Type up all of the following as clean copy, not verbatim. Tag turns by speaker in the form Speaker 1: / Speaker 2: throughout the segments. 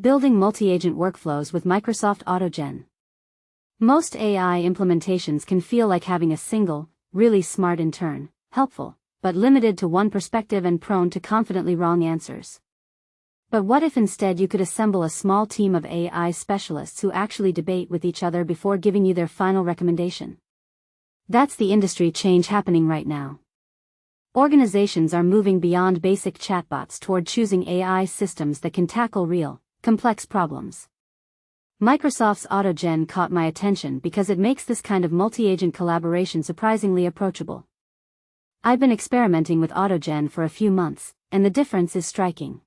Speaker 1: Building multi-agent workflows with Microsoft AutoGen. Most AI implementations can feel like having a single, really smart intern, helpful, but limited to one perspective and prone to confidently wrong answers. But what if instead you could assemble a small team of AI specialists who actually debate with each other before giving you their final recommendation? That's the industry change happening right now. Organizations are moving beyond basic chatbots toward choosing AI systems that can tackle real, complex problems. Microsoft's AutoGen caught my attention because it makes this kind of multi-agent collaboration surprisingly approachable. I've been experimenting with AutoGen for a few months, and the difference is striking.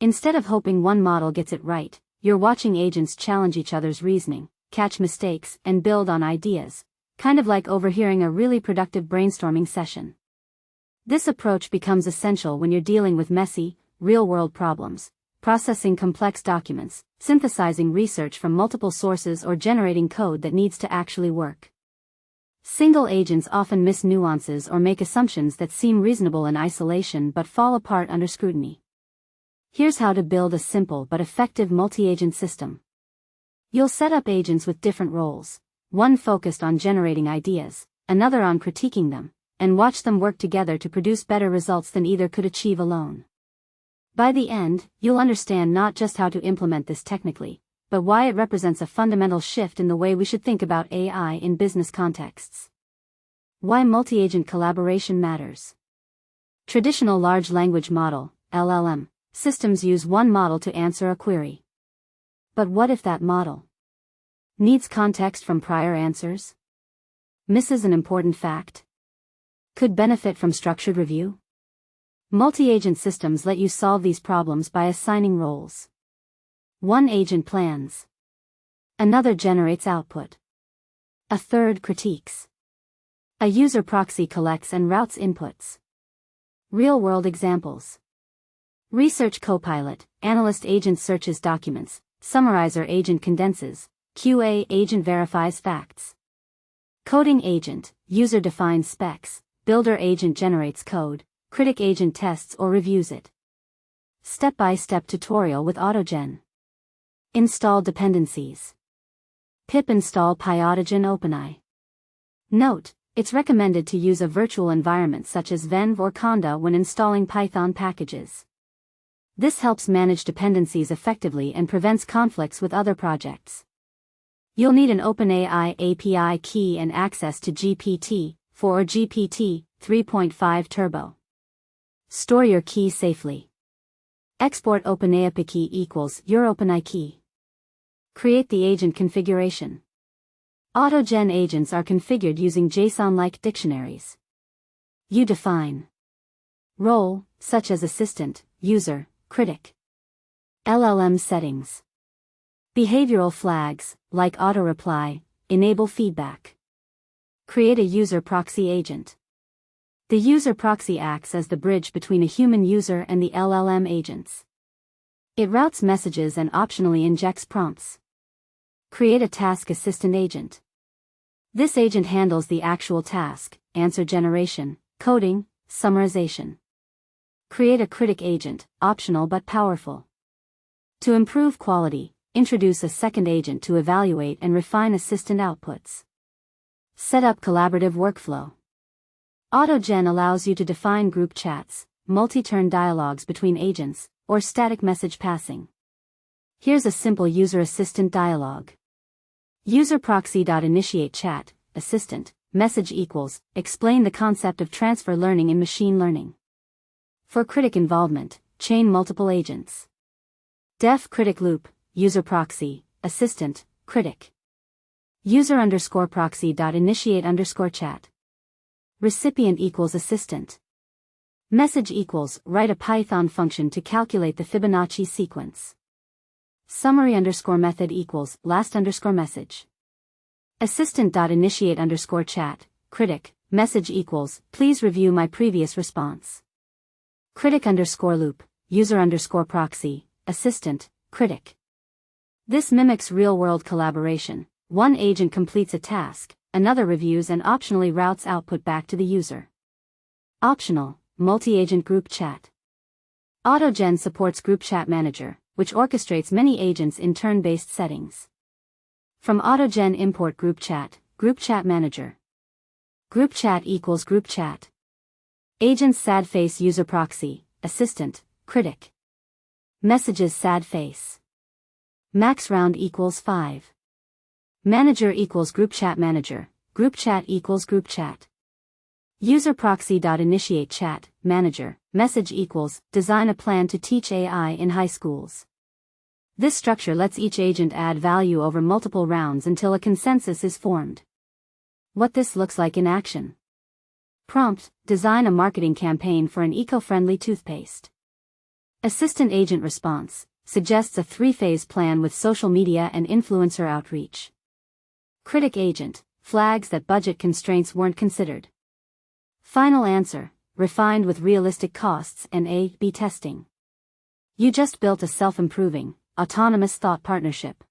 Speaker 1: Instead of hoping one model gets it right, you're watching agents challenge each other's reasoning, catch mistakes, and build on ideas, kind of like overhearing a really productive brainstorming session. This approach becomes essential when you're dealing with messy, real-world problems, processing complex documents, synthesizing research from multiple sources, or generating code that needs to actually work. Single agents often miss nuances or make assumptions that seem reasonable in isolation but fall apart under scrutiny. Here's how to build a simple but effective multi-agent system. You'll set up agents with different roles, one focused on generating ideas, another on critiquing them, and watch them work together to produce better results than either could achieve alone. By the end, you'll understand not just how to implement this technically, but why it represents a fundamental shift in the way we should think about AI in business contexts. Why multi-agent collaboration matters. Traditional large language model, LLM, systems use one model to answer a query. But what if that model needs context from prior answers? Misses an important fact? Could benefit from structured review? Multi-agent systems let you solve these problems by assigning roles. One agent plans. Another generates output. A third critiques. A user proxy collects and routes inputs. Real-world examples. Research copilot, analyst agent searches documents, summarizer agent condenses, QA agent verifies facts. Coding agent, user defines specs, builder agent generates code, critic agent tests or reviews it. Step-by-step tutorial with AutoGen. Install dependencies. Pip install AutoGen OpenAI. Note, it's recommended to use a virtual environment such as Venv or Conda when installing Python packages. This helps manage dependencies effectively and prevents conflicts with other projects. You'll need an OpenAI API key and access to GPT-4 or GPT 3.5 Turbo. Store your key safely. Export OpenAI API key equals your OpenAI key. Create the agent configuration. AutoGen agents are configured using JSON-like dictionaries. You define role, such as assistant, user, critic. LLM settings. Behavioral flags, like auto-reply, enable feedback. Create a user proxy agent. The user proxy acts as the bridge between a human user and the LLM agents. It routes messages and optionally injects prompts. Create a task assistant agent. This agent handles the actual task, answer generation, coding, summarization. Create a critic agent, optional but powerful. To improve quality, introduce a second agent to evaluate and refine assistant outputs. Set up collaborative workflow. AutoGen allows you to define group chats, multi-turn dialogues between agents, or static message passing. Here's a simple user assistant dialogue. User proxy.initiate chat, assistant, message equals, explain the concept of transfer learning in machine learning. For critic involvement, chain multiple agents. Def critic loop, user proxy, assistant, critic. User underscore proxy.initiate underscore chat. Recipient equals assistant. Message equals, write a Python function to calculate the Fibonacci sequence. Summary underscore method equals, last underscore message. Assistant.initiate underscore chat, critic, message equals, please review my previous response. Critic underscore loop, user underscore proxy, assistant, critic. This mimics real-world collaboration. One agent completes a task, another reviews and optionally routes output back to the user. Optional, multi-agent group chat. AutoGen supports Group Chat Manager, which orchestrates many agents in turn-based settings. From AutoGen import Group Chat Manager. Group chat equals group chat. Agents sad face user proxy, assistant, critic. Messages sad face. Max round equals 5. Manager equals group chat manager, group chat equals group chat. User proxy.initiate chat, manager, message equals, design a plan to teach AI in high schools. This structure lets each agent add value over multiple rounds until a consensus is formed. What this looks like in action. Prompt, design a marketing campaign for an eco-friendly toothpaste. Assistant agent response, suggests a 3-phase plan with social media and influencer outreach. Critic agent, flags that budget constraints weren't considered. Final answer, refined with realistic costs and A/B testing. You just built a self-improving, autonomous thought partnership.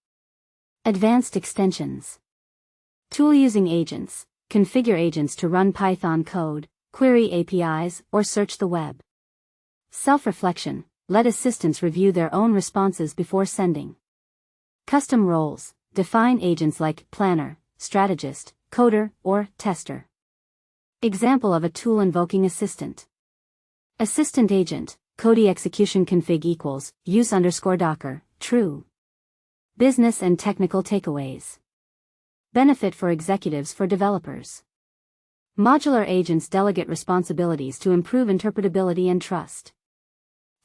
Speaker 1: Advanced extensions. Tool using agents, configure agents to run Python code, query APIs, or search the web. Self-reflection, let assistants review their own responses before sending. Custom roles, define agents like planner, strategist, coder, or tester. Example of a tool invoking assistant. Assistant agent, Cody execution config equals, use_docker, true. Business and technical takeaways. Benefit for executives for developers. Modular agents delegate responsibilities to improve interpretability and trust.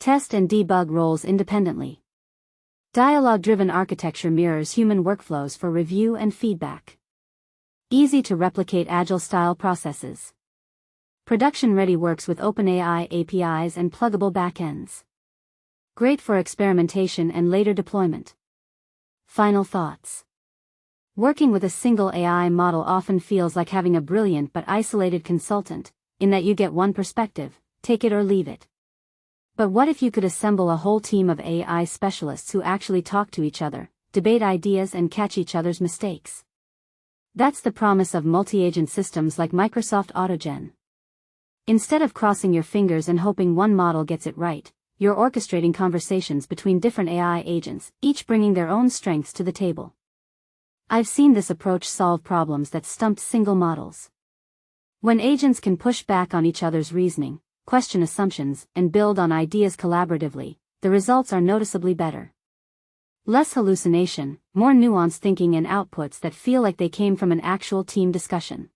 Speaker 1: Test and debug roles independently. Dialogue-driven architecture mirrors human workflows for review and feedback. Easy to replicate agile-style processes. Production-ready works with OpenAI APIs and pluggable backends. Great for experimentation and later deployment. Final thoughts. Working with a single AI model often feels like having a brilliant but isolated consultant, in that you get one perspective, take it or leave it. But what if you could assemble a whole team of AI specialists who actually talk to each other, debate ideas and catch each other's mistakes? That's the promise of multi-agent systems like Microsoft AutoGen. Instead of crossing your fingers and hoping one model gets it right, you're orchestrating conversations between different AI agents, each bringing their own strengths to the table. I've seen this approach solve problems that stumped single models. When agents can push back on each other's reasoning, question assumptions, and build on ideas collaboratively, the results are noticeably better. Less hallucination, more nuanced thinking and outputs that feel like they came from an actual team discussion.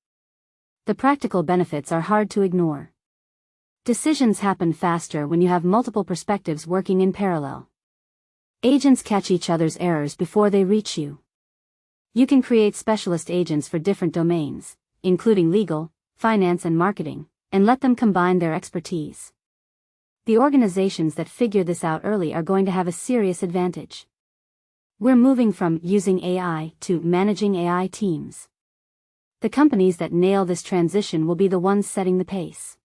Speaker 1: The practical benefits are hard to ignore. Decisions happen faster when you have multiple perspectives working in parallel. Agents catch each other's errors before they reach you. You can create specialist agents for different domains, including legal, finance and marketing, and let them combine their expertise. The organizations that figure this out early are going to have a serious advantage. We're moving from using AI to managing AI teams. The companies that nail this transition will be the ones setting the pace.